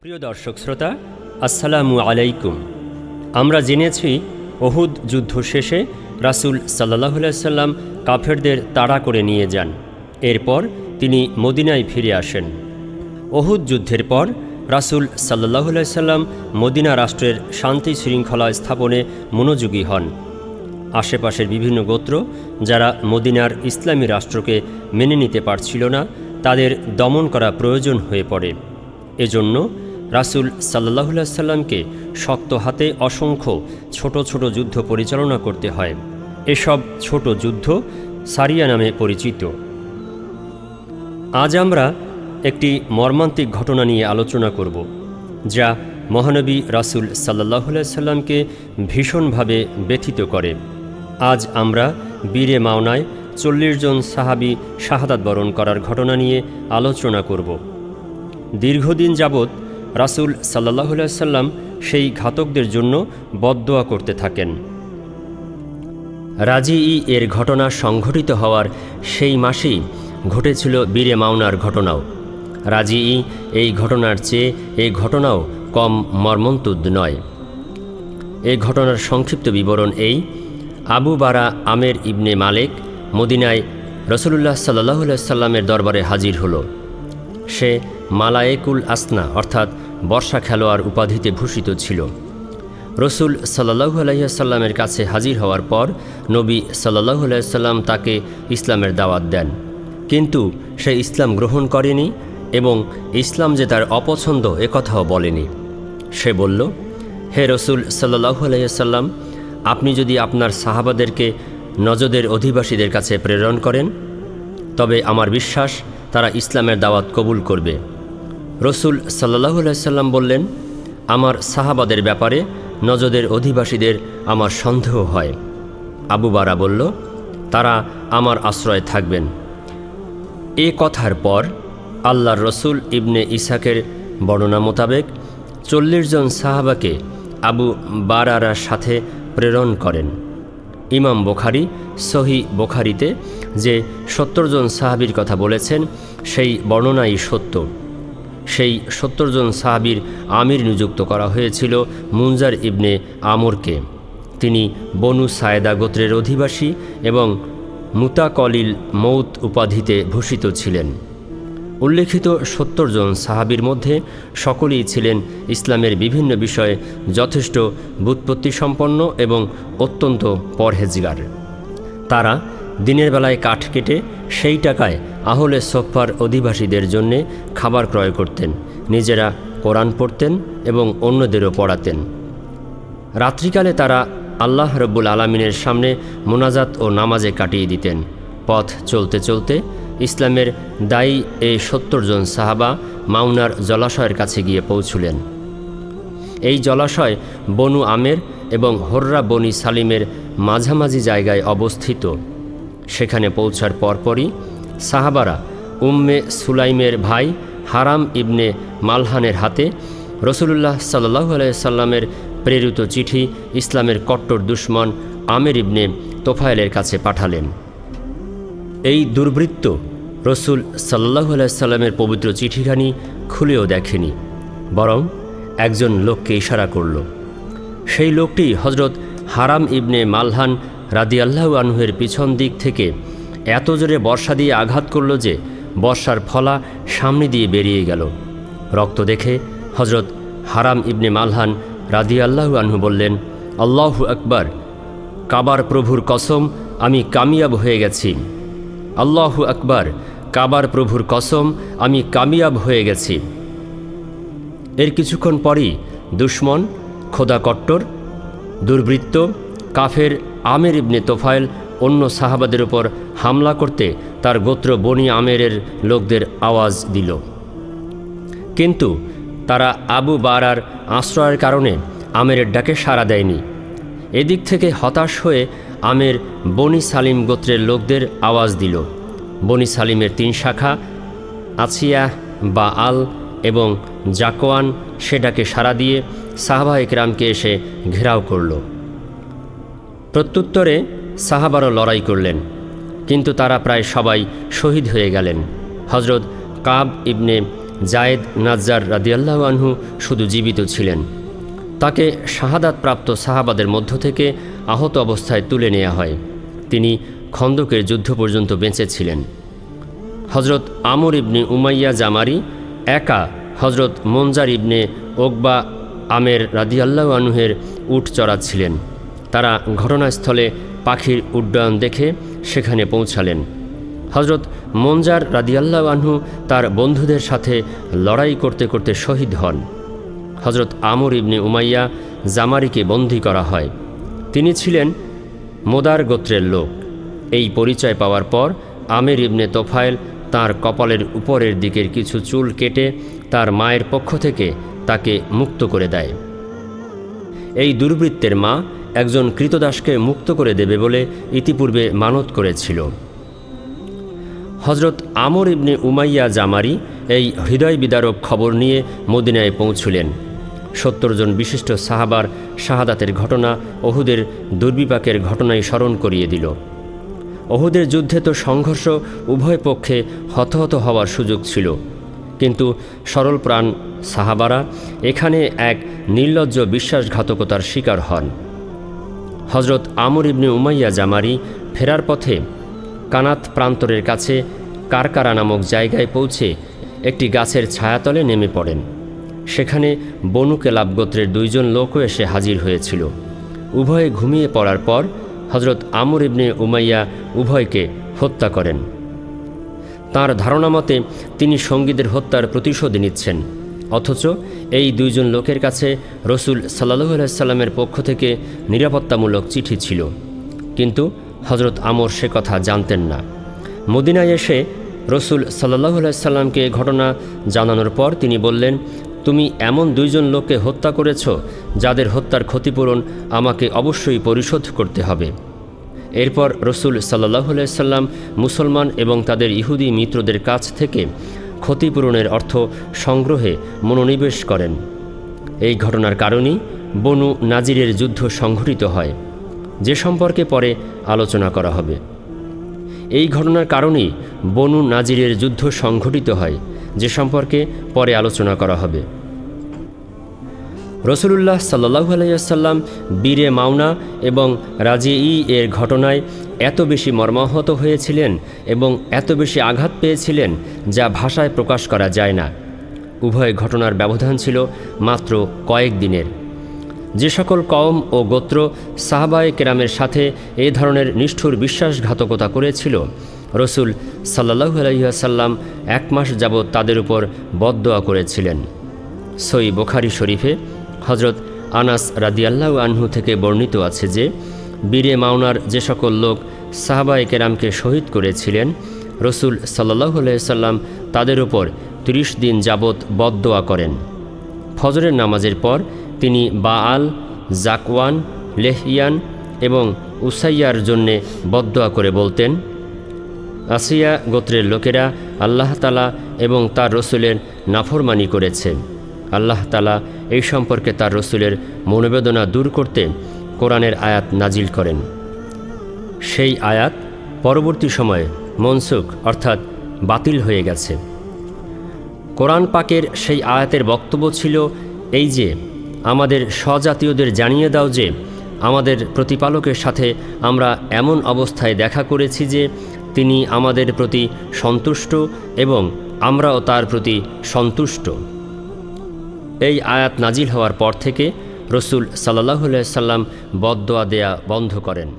প্রিয় দর্শক শ্রোতা, আসসালামু আলাইকুম। আমরা জেনেছি উহুদ যুদ্ধ শেষে রাসূল সাল্লাল্লাহু আলাইহি সাল্লাম কাফেরদের তাড়া করে নিয়ে যান। এরপর তিনি মদিনায় ফিরে আসেন। উহুদ যুদ্ধের পর রাসূল সাল্লাল্লাহু আলাইহি সাল্লাম মদিনা রাষ্ট্রের শান্তি শৃঙ্খলা স্থাপনে মনোযোগী হন। আশেপাশের বিভিন্ন গোত্র যারা মদিনার ইসলামী রাষ্ট্রকে মেনে নিতে পারছিল না, তাদের দমন করা প্রয়োজন হয়ে পড়ে। এজন্য রাসূল সাল্লাল্লাহু আলাইহি সাল্লামকে শক্ত হাতে অসংখ্য ছোট ছোট যুদ্ধ পরিচালনা করতে হয়। এসব ছোট যুদ্ধ সারিয়া নামে পরিচিত। আজ আমরা একটি মর্মান্তিক ঘটনা নিয়ে আলোচনা করব, যা মহানবী রাসূল সাল্লাল্লাহু আলাইহি সাল্লামকে ভীষণভাবে ব্যথিত করে। আজ আমরা বীরে মাওনায় 40 জন সাহাবী শাহাদাত বরণ করার ঘটনা নিয়ে আলোচনা করব। দীর্ঘদিন যাবৎ রাসূল সাল্লাল্লাহু আলাইহি সাল্লাম সেই ঘাতকদের জন্য বদদোয়া করতে থাকেন। রাজিঈ এর ঘটনা সংঘটিত হওয়ার সেই মাসেই ঘটেছিল বীরে মাওনার ঘটনাও। রাজিঈ এই ঘটনার চেয়ে এই ঘটনাও কম মর্মন্তুদ নয়। এই ঘটনার সংক্ষিপ্ত বিবরণ এই: আবু বারা আমের ইবনে মালেক মদিনায় রাসূলুল্লাহ সাল্লাল্লাহু আলাইহি সাল্লামের দরবারে হাজির হলো। সে মালায়েকুল আসনা অর্থাৎ বর্ষা খেলোয়াড় উপাধিতে ভূষিত ছিল। রসুল সাল্লাল্লাহু আলাইহি সাল্লামের কাছে হাজির হওয়ার পর নবী সাল্লাল্লাহু আলাইহি সাল্লাম তাকে ইসলামের দাওয়াত দেন, কিন্তু সে ইসলাম গ্রহণ করেনি এবং ইসলাম যে তার অপছন্দ একথাও বলেনি। সে বলল, হে রসুল সাল্লাল্লাহু আলাইহি সাল্লাম, আপনি যদি আপনার সাহাবাদেরকে নজদের অধিবাসীদের কাছে প্রেরণ করেন, তবে আমার বিশ্বাস তারা ইসলামের দাওয়াত কবুল করবে। রসুল সাল্লাল্লাহু আলাইহি সাল্লাম বললেন, আমার সাহাবাদের ব্যাপারে নজদের অধিবাসীদের আমার সন্দেহ হয়। আবু বারা বলল, তারা আমার আশ্রয়ে থাকবেন। এ কথার পর আল্লাহর রসুল ইবনে ইসাকের বর্ণনা মোতাবেক 40 জন সাহাবাকে আবু বারার সাথে প্রেরণ করেন। ইমাম বুখারী সহিহ বুখারীতে যে 70 জন সাহাবীর কথা বলেছেন, সেই বর্ণনাই সত্য। সেই 70 জন সাহাবীর আমির নিযুক্ত করা হয়েছিল মুনজার ইবনে আমরকে। তিনি বনু সায়েদা গোত্রের অধিবাসী এবং মুতাকলিল মৌত উপাধিতে ভূষিত ছিলেন। উল্লেখিত 70 জন সাহাবীর মধ্যে সকলেই ছিলেন ইসলামের বিভিন্ন বিষয়ে যথেষ্ট ব্যুৎপত্তিসম্পন্ন এবং অত্যন্ত পরহেজগার। তারা দিনের বেলায় কাঠ কেটে সেই টাকায় আহলে সোফার অধিবাসীদের জন্যে খাবার ক্রয় করতেন, নিজেরা কোরআন পড়তেন এবং অন্যদেরও পড়াতেন। রাত্রিকালে তারা আল্লাহ রব্বুল আলামিনের সামনে মোনাজাত ও নামাজে কাটিয়ে দিতেন। পথ চলতে চলতে ইসলামের দায়ী এই 70 জন সাহাবা মাওনার জলাশয়ের কাছে গিয়ে পৌঁছলেন। এই জলাশয় বনু আমের এবং হোররা বনি সালিমের মাঝামাঝি জায়গায় অবস্থিত। সেখানে পৌঁছার পরপরই সাহাবারা উম্মে সুলাইমের ভাই হারাম ইবনে মালহানের হাতে রসুলুল্লাহ সাল্লাল্লাহু আলাইহি সাল্লামের প্রেরিত চিঠি ইসলামের কট্টর দুশমন আমের ইবনে তোফায়েলের কাছে পাঠালেন। এই দুর্বৃত্ত রসুল সাল্লাল্লাহু আলাইহি সাল্লামের পবিত্র চিঠিখানি খুলেও দেখেনি, বরং একজন লোককে ইশারা করল। সেই লোকটি হজরত হারাম ইবনে মালহান রাদিয়াল্লাহু আনহুর পিছন দিক থেকে এত জোরে বর্ষা দিয়ে আঘাত করল যে বর্ষার ফলা সামনে দিয়ে বেরিয়ে গেল। রক্ত দেখে হজরত হারাম ইবনে মালহান রাদিয়াল্লাহু আনহু বললেন, আল্লাহু আকবার, কাবার প্রভুর কসম আমি কামিয়াব হয়ে গেছি। আল্লাহু আকবার, কাবার প্রভুর কসম আমি কামিয়াব হয়ে গেছি। এর কিছুক্ষণ পরই দুশমন খোদা কট্টর দুর্বৃত্ত কাফের আমের ইবনে তোফায়েল অন্য সাহাবাদের উপর হামলা করতে তার গোত্র বনি আমেরের লোকদের আওয়াজ দিল, কিন্তু তারা আবু বারার আশ্রয়ের কারণে আমেরের ডাকে সাড়া দেয়নি। এদিক থেকে হতাশ হয়ে আমের বনি সালিম গোত্রের লোকদের আওয়াজ দিল। বনি সালিমের 3 শাখা আছিয়া, বাআল এবং জাকওয়ান সে ডাকে সাড়া দিয়ে সাহাবা ইকরামকে এসে ঘেরাও করল। প্রত্যুত্তরে সাহাবারও লড়াই করলেন, কিন্তু তারা প্রায় সবাই শহীদ হয়ে গেলেন। হজরত কাব ইবনে জায়েদ নাজ্জার রাদিয়াল্লাহু আনহু শুধু জীবিত ছিলেন। তাকে শাহাদাতপ্রাপ্ত সাহাবাদের মধ্য থেকে আহত অবস্থায় তুলে নেওয়া হয়। তিনি খন্দকের যুদ্ধ পর্যন্ত বেঁচে ছিলেন। হজরত আমর ইবনে উমাইয়া জামারি একা হজরত মনজার ইবনে ওকবা আমের রাদিয়াল্লাহু আনহুর উট চড়াচ্ছিলেন। তারা ঘটনাস্থলে পাখির উড্ডয়ন দেখে সেখানে পৌঁছালেন। হজরত মনজার রাদিয়াল্লাহু আনহু তার বন্ধুদের সাথে লড়াই করতে করতে শহীদ হন। হজরত আমর ইবনে উমাইয়া জামারিকে বন্দী করা হয়। তিনি ছিলেন মোদার গোত্রের লোক। এই পরিচয় পাওয়ার পর আমের ইবনে তোফায়েল তার কপালের উপরের দিকের কিছু চুল কেটে তার মায়ের পক্ষ থেকে তাকে মুক্ত করে দেয়। এই দুর্বৃত্তের মা একজন কৃতদাসকে মুক্ত করে দেবে বলে ইতিপূর্বে মানত করেছিল। হজরত আমর ইবনে উমাইয়া জামারি এই হৃদয় বিদারক খবর নিয়ে মদিনায় পৌঁছলেন। 70 জন বিশিষ্ট সাহাবার শাহাদাতের ঘটনা ওহুদের দুর্বিপাকের ঘটনায় স্মরণ করিয়ে দিল। ওহুদের যুদ্ধে তো সংঘর্ষ উভয় পক্ষে হতাহত হওয়ার সুযোগ ছিল, কিন্তু সরল প্রাণ সাহাবারা এখানে এক নির্লজ্জ বিশ্বাসঘাতকতার শিকার হন। হজরত আমর ইবনে উমাইয়া জামারি ফেরার পথে কানাত প্রান্তরের কাছে কারকারা নামক জায়গায় পৌঁছে একটি গাছের ছায়াতলে নেমে পড়েন। সেখানে বনু কেলাব গোত্রের 2 জন লোকও এসে হাজির হয়েছিল। উভয়ে ঘুমিয়ে পড়ার পর হজরত আমর ইবনে উমাইয়া উভয়কে হত্যা করেন। তাঁর ধারণা মতে তিনি সঙ্গীদের হত্যার প্রতিশোধ নিচ্ছেন, অথচ এই 2 জন লোকের কাছে রসুল সাল্লাল্লাহু আলাইহি সাল্লামের পক্ষ থেকে নিরাপত্তামূলক চিঠি ছিল, কিন্তু হজরত আমর সে কথা জানতেন না। মদিনায় এসে রসুল সাল্লাল্লাহু আলাইহি সাল্লামকে ঘটনা জানানোর পর তিনি বললেন, তুমি এমন 2 জন লোককে হত্যা করেছ যাদের হত্যার ক্ষতিপূরণ আমাকে অবশ্যই পরিশোধ করতে হবে। এরপর রসুল সাল্লাল্লাহু আলাইহি সাল্লাম মুসলমান এবং তাদের ইহুদি মিত্রদের কাছ থেকে ক্ষতিপূরণের অর্থ সংগ্রহে মনোনিবেশ করেন। এই ঘটনার কারণেই বনু নাজিরের যুদ্ধ সংঘটিত হয়, যে সম্পর্কে পরে আলোচনা করা হবে। এই ঘটনার কারণেই বনু নাজিরের যুদ্ধ সংঘটিত হয়, যে সম্পর্কে পরে আলোচনা করা হবে। রসুলুল্লাহ সাল্লাল্লাহু আলাইহি ওয়াসাল্লাম বীরে মাওনা এবং রাজিঈ এর ঘটনায় এত বেশি মর্মাহত হয়েছিলেন এবং এত বেশি আঘাত পেয়েছিলেন যা ভাষায় প্রকাশ করা যায় না। উভয় ঘটনার ব্যবধান ছিল মাত্র কয়েক দিনের। যে সকল কওম ও গোত্র সাহাবায়ে কেরামের সাথে এই ধরনের নিষ্ঠুর বিশ্বাসঘাতকতা করেছিল, রসুল সাল্লাল্লাহু আলাইহি ওয়াসাল্লাম 1 মাস যাবৎ তাদের উপর বদদোয়া করেছিলেন। সহিহ বুখারী শরীফে হজরত আনাস রাদিয়াল্লাহু আনহু থেকে বর্ণিত আছে যে, বীরে মাওনার যে সকল লোক সাহাবায়ে কেরামকে শহীদ করেছিলেন, রসুল সাল্লাল্লাহু আলাইহি ওয়াসাল্লাম তাদের উপর 30 দিন যাবৎ বদদোয়া করেন। ফজরের নামাজের পর তিনি বাআল, জাকওয়ান, লেহিয়ান এবং উসাইয়ার জন্যে বদদোয়া করে বলতেন, আসিয়া গোত্রের লোকেরা আল্লাহ তাআলা এবং তার রসুলের নাফরমানি করেছে। আল্লাহ তাআলা এই সম্পর্কে তার রসুলের মনোবেদনা দূর করতে কোরআনের আয়াত নাজিল করেন। সেই আয়াত পরবর্তী সময়ে মনসুখ অর্থাৎ বাতিল হয়ে গেছে। কোরআন পাকের সেই আয়াতের বক্তব্য ছিল এই যে, আমাদের স্বজাতীয়দের জানিয়ে দাও যে আমাদের প্রতিপালকের সাথে আমরা এমন অবস্থায় দেখা করেছি যে তিনি আমাদের প্রতি সন্তুষ্ট এবং আমরাও তার প্রতি সন্তুষ্ট। এই আয়াত নাজিল হওয়ার পর থেকে রসুল সাল্লাল্লাহু আলাইহি সাল্লাম বদদোয়া দেয়া বন্ধ করেন।